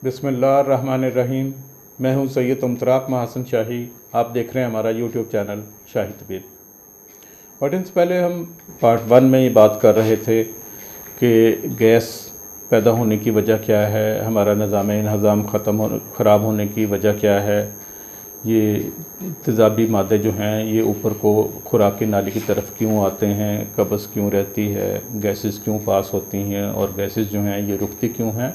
बिस्मिल्लाहिर्रहमानिर्रहीम। मैं हूं सैयद मुमतराक महसन शाही। आप देख रहे हैं हमारा यूट्यूब चैनल शाही तबीब। ऑडियंस, पहले हम पार्ट 1 में ये बात कर रहे थे कि गैस पैदा होने की वजह क्या है, हमारा निज़ाम ख़राब होने की वजह क्या है, ये तेज़ाबी मादे जो हैं ये ऊपर को खुराक की नाली की तरफ क्यों आते हैं, कब्ज़ क्यों रहती है, गैसेस क्यों पास होती हैं और गैसेस जो हैं ये रुकती क्यों हैं।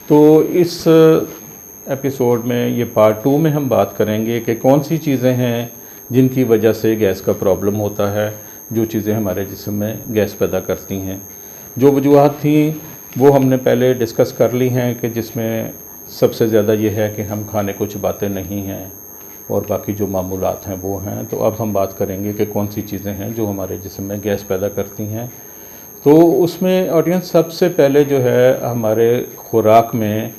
तो इस एपिसोड में, ये पार्ट 2 में हम बात करेंगे कि कौन सी चीज़ें हैं जिनकी वजह से गैस का प्रॉब्लम होता है, जो चीज़ें हमारे जिस्म में गैस पैदा करती हैं। जो वजूहात थी वो हमने पहले डिस्कस कर ली हैं कि जिसमें सबसे ज़्यादा ये है कि हम खाने को चबाते नहीं हैं और बाकी जो मामूलात हैं वो हैं। तो अब हम बात करेंगे कि कौन सी चीज़ें हैं जो हमारे जिस्म में गैस पैदा करती हैं। तो उसमें ऑडियंस, सबसे पहले जो है हमारे खुराक में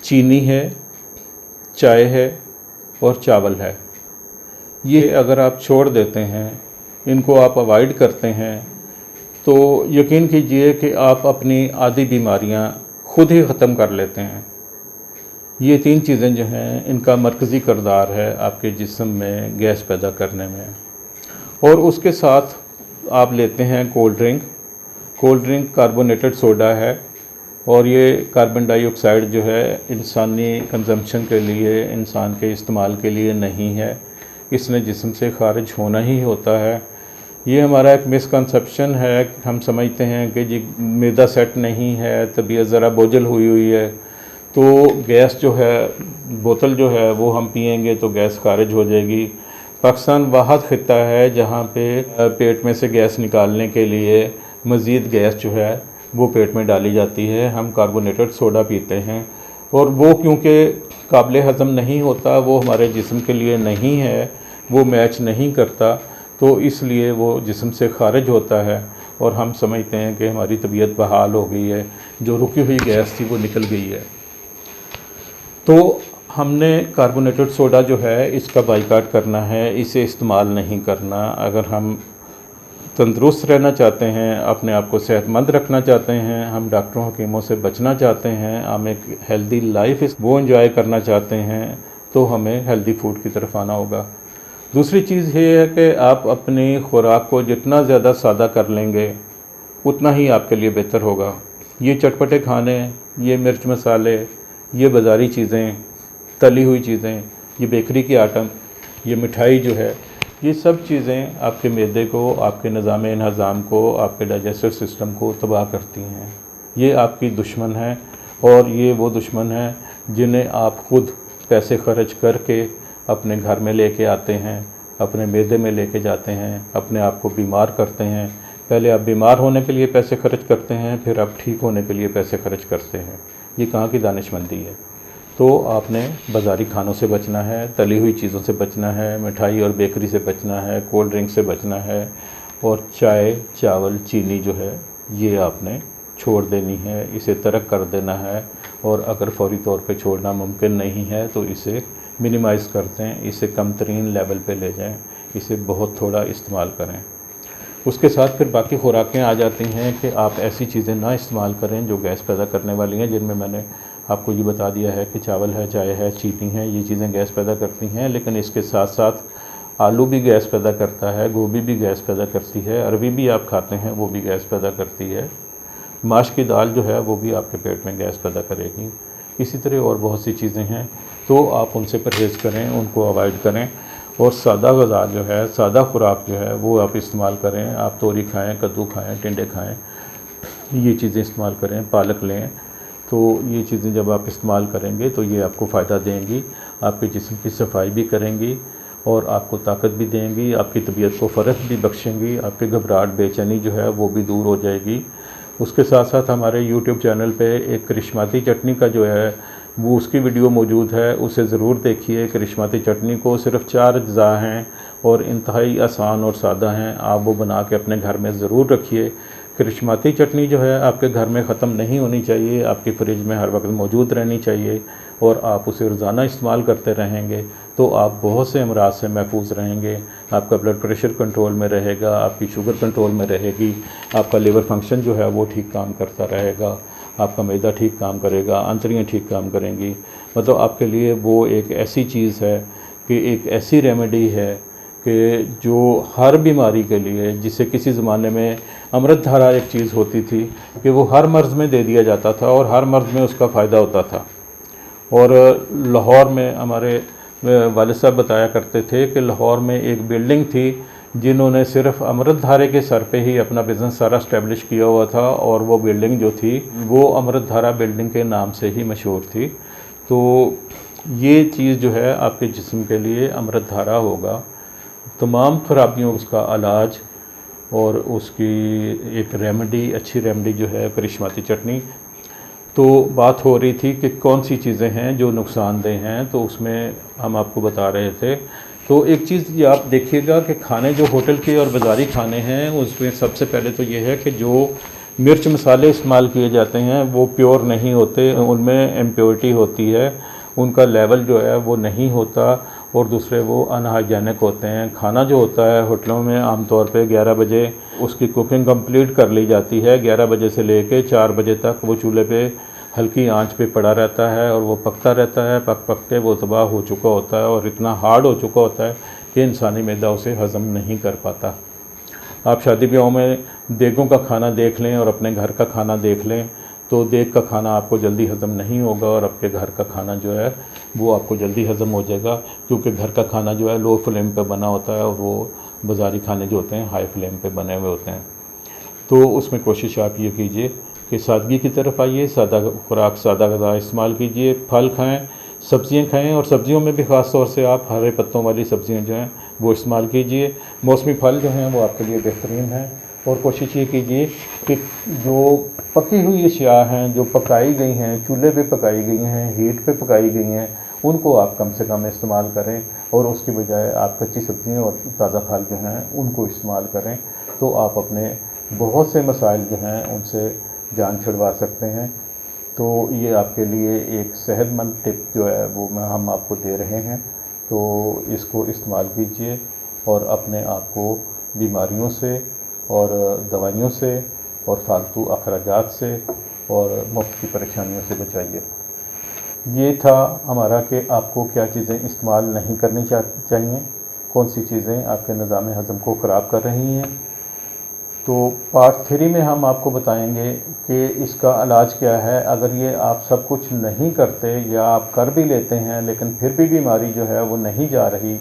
चीनी है, चाय है और चावल है। ये अगर आप छोड़ देते हैं, इनको आप अवॉइड करते हैं, तो यकीन कीजिए कि आप अपनी आधी बीमारियां खुद ही ख़त्म कर लेते हैं। ये 3 चीज़ें जो हैं इनका मरकज़ी किरदार है आपके जिस्म में गैस पैदा करने में। और उसके साथ आप लेते हैं कोल्ड ड्रिंक कार्बोनेटेड सोडा है, और ये कार्बन डाइऑक्साइड जो है इंसानी कंजम्पशन के लिए, इंसान के इस्तेमाल के लिए नहीं है, इसने जिस्म से ख़ारिज होना ही होता है। ये हमारा एक मिसकंसेप्शन है। हम समझते हैं कि जी मैदा सेट नहीं है, तबीयत ज़रा बोझल हुई है, तो गैस जो है, बोतल जो है वो हम पिएंगे तो गैस ख़ारिज हो जाएगी। पाकिस्तान वाहद ख़ित्ता है जहाँ पे पेट में से गैस निकालने के लिए मज़ीद गैस जो है वो पेट में डाली जाती है। हम कार्बोनेटेड सोडा पीते हैं और वो क्योंकि काबिल हज़म नहीं होता, वो हमारे जिस्म के लिए नहीं है, वो मैच नहीं करता, तो इसलिए वो जिस्म से ख़ारिज होता है और हम समझते हैं कि हमारी तबीयत बहाल हो गई है, जो रुकी हुई गैस थी वो निकल गई है। तो हमने कार्बोनेटेड सोडा जो है इसका बाइकाट करना है, इसे इस्तेमाल नहीं करना। अगर हम तंदुरुस्त रहना चाहते हैं, अपने आप को सेहतमंद रखना चाहते हैं, हम डॉक्टरों हकीमों से बचना चाहते हैं, हम एक हेल्दी लाइफ वो एंजॉय करना चाहते हैं, तो हमें हेल्दी फूड की तरफ आना होगा। दूसरी चीज़ ये है कि आप अपनी खुराक को जितना ज़्यादा सादा कर लेंगे उतना ही आपके लिए बेहतर होगा। ये चटपटे खाने, ये मिर्च मसाले, ये बाज़ारी चीज़ें, तली हुई चीज़ें, ये बेकरी की आइटम, ये मिठाई जो है, ये सब चीज़ें आपके मैदे को, आपके निज़ाम को, आपके डाइजेस्टिव सिस्टम को तबाह करती हैं। ये आपकी दुश्मन है और ये वो दुश्मन है जिन्हें आप खुद पैसे खर्च करके अपने घर में लेके आते हैं, अपने मैदे में लेके जाते हैं, अपने आप को बीमार करते हैं। पहले आप बीमार होने के लिए पैसे खर्च करते हैं, फिर आप ठीक होने के लिए पैसे खर्च करते हैं। ये कहाँ की दानिशमंदी है। तो आपने बाज़ारी खानों से बचना है, तली हुई चीज़ों से बचना है, मिठाई और बेकरी से बचना है, कोल्ड ड्रिंक से बचना है, और चाय, चावल, चीनी जो है ये आपने छोड़ देनी है, इसे तर्क कर देना है। और अगर फौरी तौर पे छोड़ना मुमकिन नहीं है तो इसे मिनिमाइज़ करते हैं, इसे कम तरीन लेवल पे ले जाएं, इसे बहुत थोड़ा इस्तेमाल करें। उसके साथ फिर बाकी खुराकें आ जाती हैं कि आप ऐसी चीज़ें ना इस्तेमाल करें जो गैस पैदा करने वाली हैं, जिनमें मैंने आपको ये बता दिया है कि चावल है, चाय है, चीनी है, ये चीज़ें गैस पैदा करती हैं। लेकिन इसके साथ साथ आलू भी गैस पैदा करता है, गोभी भी गैस पैदा करती है, अरबी भी आप खाते हैं वो भी गैस पैदा करती है, माश की दाल जो है वो भी आपके पेट में गैस पैदा करेगी। इसी तरह और बहुत सी चीज़ें हैं, तो आप उनसे परहेज़ करें, उनको अवॉइड करें और सादा ग़िज़ा जो है, सादा खुराक जो है वो आप इस्तेमाल करें। आप तोरी खाएँ, कद्दू खाएँ, टिंडे खाएँ, ये चीज़ें इस्तेमाल करें, पालक लें। तो ये चीज़ें जब आप इस्तेमाल करेंगे तो ये आपको फ़ायदा देंगी, आपके जिस्म की सफाई भी करेंगी और आपको ताकत भी देंगी, आपकी तबीयत को फ़र्क भी बख्शेंगी, आपकी घबराहट, बेचैनी जो है वो भी दूर हो जाएगी। उसके साथ साथ हमारे यूट्यूब चैनल पे एक करिश्माती चटनी का जो है वो उसकी वीडियो मौजूद है, उसे ज़रूर देखिए। करिश्माती चटनी को सिर्फ 4 अज्जा हैं और इंतहाई आसान और सादा हैं, आप वो बना के अपने घर में ज़रूर रखिए। करिश्माती चटनी जो है आपके घर में ख़त्म नहीं होनी चाहिए, आपकी फ्रिज में हर वक्त मौजूद रहनी चाहिए और आप उसे रोज़ाना इस्तेमाल करते रहेंगे तो आप बहुत से अमराज से महफूज रहेंगे। आपका ब्लड प्रेशर कंट्रोल में रहेगा, आपकी शुगर कंट्रोल में रहेगी, आपका लिवर फंक्शन जो है वो ठीक काम करता रहेगा, आपका मैदा ठीक काम करेगा, आंतड़ियाँ ठीक काम करेंगी। मतलब आपके लिए वो एक ऐसी चीज़ है कि एक ऐसी रेमेडी है कि जो हर बीमारी के लिए, जिससे किसी ज़माने में अमृत धारा एक चीज़ होती थी कि वो हर मर्ज़ में दे दिया जाता था और हर मर्ज़ में उसका फ़ायदा होता था। और लाहौर में हमारे वालिद साहब बताया करते थे कि लाहौर में एक बिल्डिंग थी जिन्होंने सिर्फ अमृत धारे के सर पे ही अपना बिज़नेस सारा इस्टेब्लिश किया हुआ था, और वो बिल्डिंग जो थी वो अमृत धारा बिल्डिंग के नाम से ही मशहूर थी। तो ये चीज़ जो है आपके जिस्म के लिए अमृत धारा होगा, तमाम खराबियों उसका इलाज, और उसकी एक रेमेडी, अच्छी रेमेडी जो है करिश्माती चटनी। तो बात हो रही थी कि कौन सी चीज़ें हैं जो नुकसानदेह हैं, तो उसमें हम आपको बता रहे थे। तो एक चीज़ ये आप देखिएगा कि खाने जो होटल के और बाज़ारी खाने हैं उसमें सबसे पहले तो ये है कि जो मिर्च मसाले इस्तेमाल किए जाते हैं वो प्योर नहीं होते, उनमें इम्प्योरिटी होती है, उनका लेवल जो है वो नहीं होता, और दूसरे वो अनहाइजेनिक होते हैं। खाना जो होता है होटलों में आमतौर पे 11 बजे उसकी कुकिंग कंप्लीट कर ली जाती है, 11 बजे से लेके 4 बजे तक वो चूल्हे पे हल्की आंच पे पड़ा रहता है और वो पकता रहता है। पक के वो तबाह हो चुका होता है और इतना हार्ड हो चुका होता है कि इंसानी मैदा उसे हज़म नहीं कर पाता। आप शादी ब्याहों में देगों का खाना देख लें और अपने घर का खाना देख लें, तो देग का खाना आपको जल्दी हज़म नहीं होगा और आपके घर का खाना जो है वो आपको जल्दी हज़म हो जाएगा, क्योंकि घर का खाना जो है लो फ्लेम पे बना होता है और वो बाज़ारी खाने जो होते हैं हाई फ्लेम पे बने हुए होते हैं। तो उसमें कोशिश आप ये कीजिए कि सादगी की तरफ आइए, सादा खुराक, सादा ग़िज़ा इस्तेमाल कीजिए, फल खाएँ, सब्ज़ियाँ खाएँ, और सब्ज़ियों में भी ख़ास तौर से आप हरे पत्तों वाली सब्ज़ियाँ जो हैं वो इस्तेमाल कीजिए। मौसमी फल जो हैं वो आपके लिए बेहतरीन हैं, और कोशिश ये कीजिए कि जो पकी हुई अशिया हैं, जो पकाई गई हैं, चूल्हे पे पकाई गई हैं, हीट पे पकाई गई हैं, उनको आप कम से कम इस्तेमाल करें, और उसकी बजाय आप कच्ची सब्ज़ियाँ और ताज़ा फल जो हैं उनको इस्तेमाल करें। तो आप अपने बहुत से मसाइल जो हैं उनसे जान छुड़वा सकते हैं। तो ये आपके लिए एक सेहतमंद टिप जो है वो हम आपको दे रहे हैं, तो इसको इस्तेमाल कीजिए और अपने आप को बीमारियों से और दवाइयों से और फालतू अखराजात से और मुफ्त की परेशानियों से बचाइए। ये था हमारा कि आपको क्या चीज़ें इस्तेमाल नहीं करनी चाहिए, कौन सी चीज़ें आपके निज़ाम हज़म को ख़राब कर रही हैं। तो पार्ट 3 में हम आपको बताएंगे कि इसका इलाज क्या है। अगर ये आप सब कुछ नहीं करते या आप कर भी लेते हैं लेकिन फिर भी बीमारी जो है वो नहीं जा रही,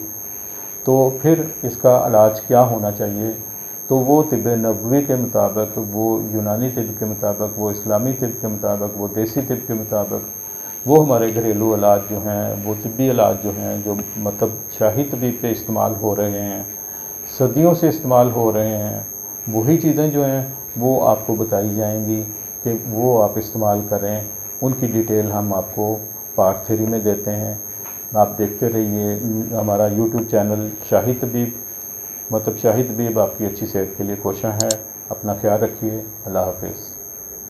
तो फिर इसका इलाज क्या होना चाहिए। तो वो तिब्ब नबवी के मुताबिक, वो यूनानी तिब्ब के मुताबिक, वो इस्लामी तिब्ब के मुताबिक, वो देसी तिब्ब के मुताबिक, वो हमारे घरेलू इलाज जो हैं, वो तिब्बी इलाज जो हैं, जो मतलब शाही तबीब पे इस्तेमाल हो रहे हैं, सदियों से इस्तेमाल हो रहे हैं, वही चीज़ें जो हैं वो आपको बताई जाएंगी कि वो आप इस्तेमाल करें। उनकी डिटेल हम आपको पार्ट 3 में देते हैं। आप देखते रहिए हमारा यूट्यूब चैनल शाही तबीब। मतलब शाही तबीब आपकी अच्छी सेहत के लिए कोशिश है। अपना ख्याल रखिए। अल्लाह हाफ़िज़।